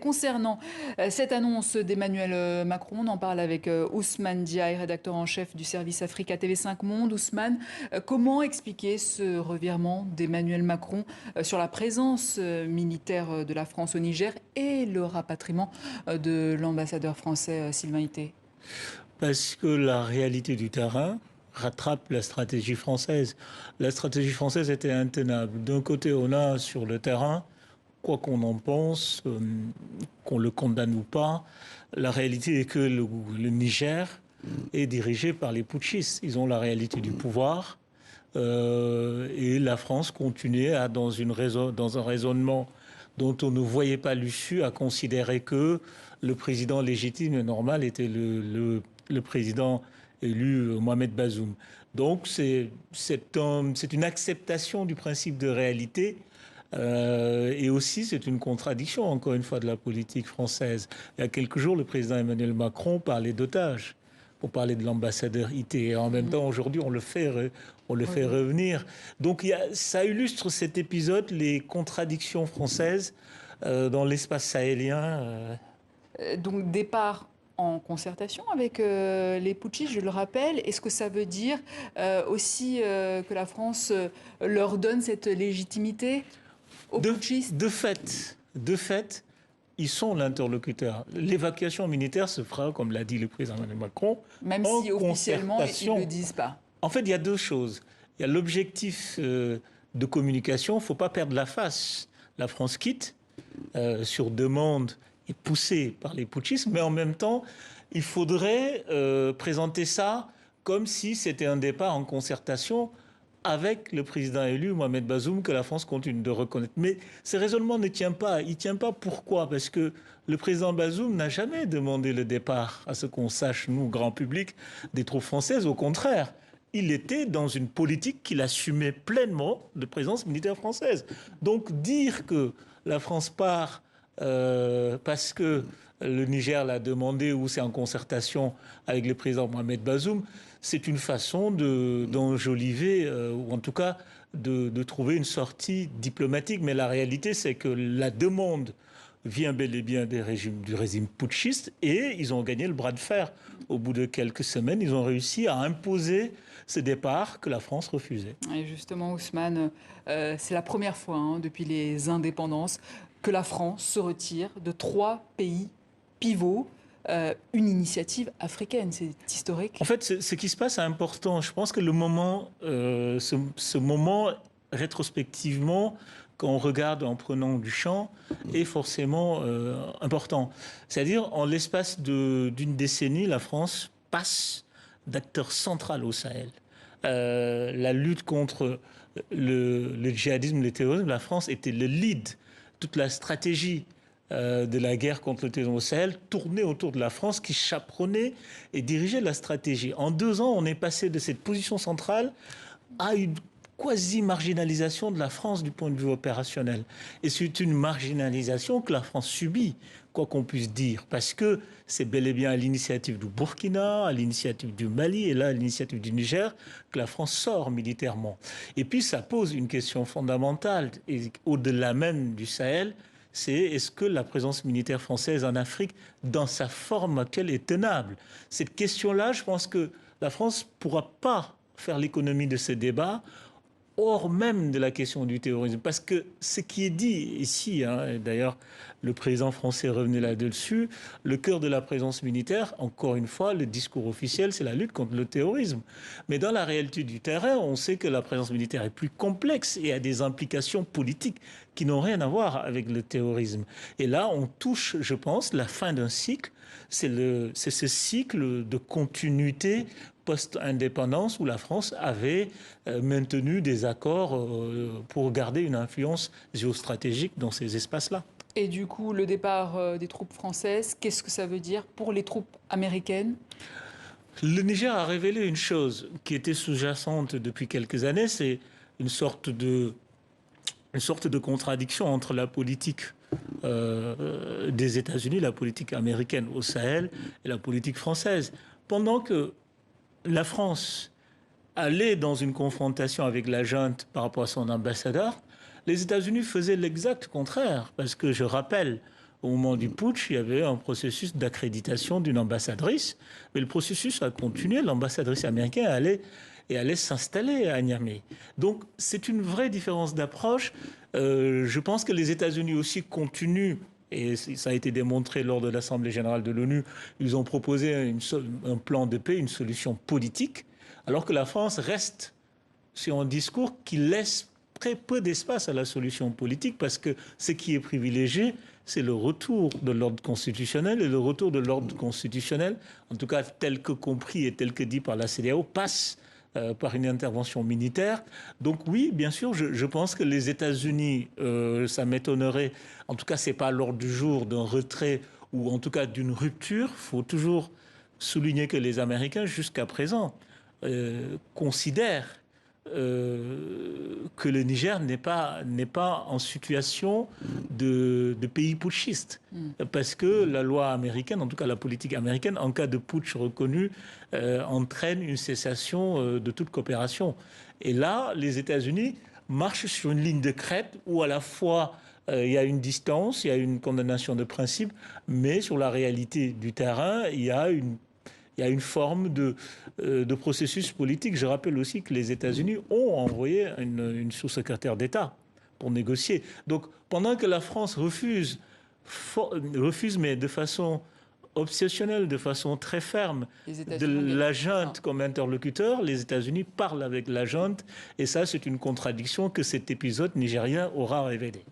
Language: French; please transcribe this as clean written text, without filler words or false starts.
Concernant cette annonce d'Emmanuel Macron, on en parle avec Ousmane Diaye, rédacteur en chef du service Afrique à TV5 Monde. Ousmane, comment expliquer ce revirement d'Emmanuel Macron sur la présence militaire de la France au Niger et le rapatriement de l'ambassadeur français Sylvain Ité? Parce que la réalité du terrain rattrape la stratégie française. La stratégie française était intenable. D'un côté, on a sur le terrain, quoi qu'on en pense, qu'on le condamne ou pas, la réalité est que le Niger est dirigé par les putschistes. Ils ont la réalité du pouvoir. Et la France continuait dans un raisonnement dont on ne voyait pas l'issue, à considérer que le président légitime et normal était le président élu Mohamed Bazoum. Donc c'est une acceptation du principe de réalité. Et aussi, c'est une contradiction, encore une fois, de la politique française. Il y a quelques jours, le président Emmanuel Macron parlait d'otages pour parler de l'ambassadeur Ité. Et en même temps, aujourd'hui, on le fait revenir. Donc, ça illustre cet épisode, les contradictions françaises dans l'espace sahélien. Donc départ en concertation avec les putschistes, je le rappelle. Est-ce que ça veut dire aussi que la France leur donne cette légitimité aux putschistes? De fait, ils sont l'interlocuteur. L'évacuation militaire se fera, comme l'a dit le président Emmanuel Macron, Même en si officiellement, ils ne le concertation. disent pas. En fait, il y a deux choses. Il y a l'objectif de communication. Il ne faut pas perdre la face. La France quitte sur demande et poussée par les putschistes, mais en même temps, il faudrait présenter ça comme si c'était un départ en concertation avec le président élu, Mohamed Bazoum, que la France continue de reconnaître. Mais ce raisonnement ne tient pas. Il ne tient pas pourquoi? Parce que le président Bazoum n'a jamais demandé le départ, à ce qu'on sache, nous, grand public, des troupes françaises. Au contraire, il était dans une politique qu'il assumait pleinement de présence militaire française. Donc dire que la France part parce que le Niger l'a demandé ou c'est en concertation avec le président Mohamed Bazoum, c'est une façon d'enjoliver, ou en tout cas de trouver une sortie diplomatique. Mais la réalité, c'est que la demande vient bel et bien du régime putschiste et ils ont gagné le bras de fer. Au bout de quelques semaines, ils ont réussi à imposer ce départ que la France refusait. Et justement, Ousmane, c'est la première fois depuis les indépendances que la France se retire de 3 pays pivots. Une initiative africaine, c'est historique. En fait, ce qui se passe est important. Je pense que le moment, ce moment, rétrospectivement, quand on regarde en prenant du champ, est forcément important. C'est-à-dire, en l'espace d'une décennie, la France passe d'acteur central au Sahel. La lutte contre le djihadisme, le terrorisme, la France était le lead. Toute la stratégie de la guerre contre le terrorisme au Sahel tournait autour de la France qui chaperonnait et dirigeait la stratégie. En 2 ans, on est passé de cette position centrale à une quasi-marginalisation de la France du point de vue opérationnel. Et c'est une marginalisation que la France subit, quoi qu'on puisse dire, parce que c'est bel et bien à l'initiative du Burkina, à l'initiative du Mali et là à l'initiative du Niger que la France sort militairement. Et puis ça pose une question fondamentale, et au-delà même du Sahel, c'est est-ce que la présence militaire française en Afrique, dans sa forme actuelle, est tenable? Cette question-là, je pense que la France ne pourra pas faire l'économie de ce débat hors même de la question du terrorisme. Parce que ce qui est dit ici, et d'ailleurs le président français revenait là-dessus, le cœur de la présence militaire, encore une fois, le discours officiel, c'est la lutte contre le terrorisme. Mais dans la réalité du terrain, on sait que la présence militaire est plus complexe et a des implications politiques qui n'ont rien à voir avec le terrorisme. Et là, on touche, je pense, la fin d'un cycle. C'est ce cycle de continuité post-indépendance où la France avait maintenu des accords pour garder une influence géostratégique dans ces espaces-là. Et du coup, le départ des troupes françaises, qu'est-ce que ça veut dire pour les troupes américaines? Le Niger a révélé une chose qui était sous-jacente depuis quelques années, c'est une sorte de contradiction entre la politique des États-Unis, la politique américaine au Sahel et la politique française. Pendant que la France allait dans une confrontation avec la junte par rapport à son ambassadeur, les États-Unis faisaient l'exact contraire. Parce que je rappelle Au moment du putsch, il y avait un processus d'accréditation d'une ambassadrice, mais le processus a continué. L'ambassadrice américaine allait s'installer à Niamey. Donc c'est une vraie différence d'approche. Je pense que les États-Unis aussi continuent, et ça a été démontré lors de l'Assemblée générale de l'ONU, ils ont proposé un plan de paix, une solution politique, alors que la France reste sur un discours qui laisse très peu d'espace à la solution politique, parce que ce qui est privilégié, c'est le retour de l'ordre constitutionnel, et le retour de l'ordre constitutionnel, en tout cas tel que compris et tel que dit par la CEDEAO, passe par une intervention militaire. Donc oui, bien sûr, je pense que les États-Unis, ça m'étonnerait, en tout cas c'est pas à l'ordre du jour d'un retrait ou en tout cas d'une rupture. Il faut toujours souligner que les Américains, jusqu'à présent, considèrent que le Niger n'est pas en situation de pays putschiste. Parce que la loi américaine, en tout cas la politique américaine, en cas de putsch reconnu, entraîne une cessation de toute coopération. Et là, les États-Unis marchent sur une ligne de crête où à la fois il y a une distance, il y a une condamnation de principe, mais sur la réalité du terrain, il y a une forme de processus politique. Je rappelle aussi que les États-Unis ont envoyé une sous-secrétaire d'État pour négocier. Donc, pendant que la France refuse, mais de façon obsessionnelle, de façon très ferme, de la junte comme interlocuteur, les États-Unis parlent avec la junte. Et ça, c'est une contradiction que cet épisode nigérien aura révélée.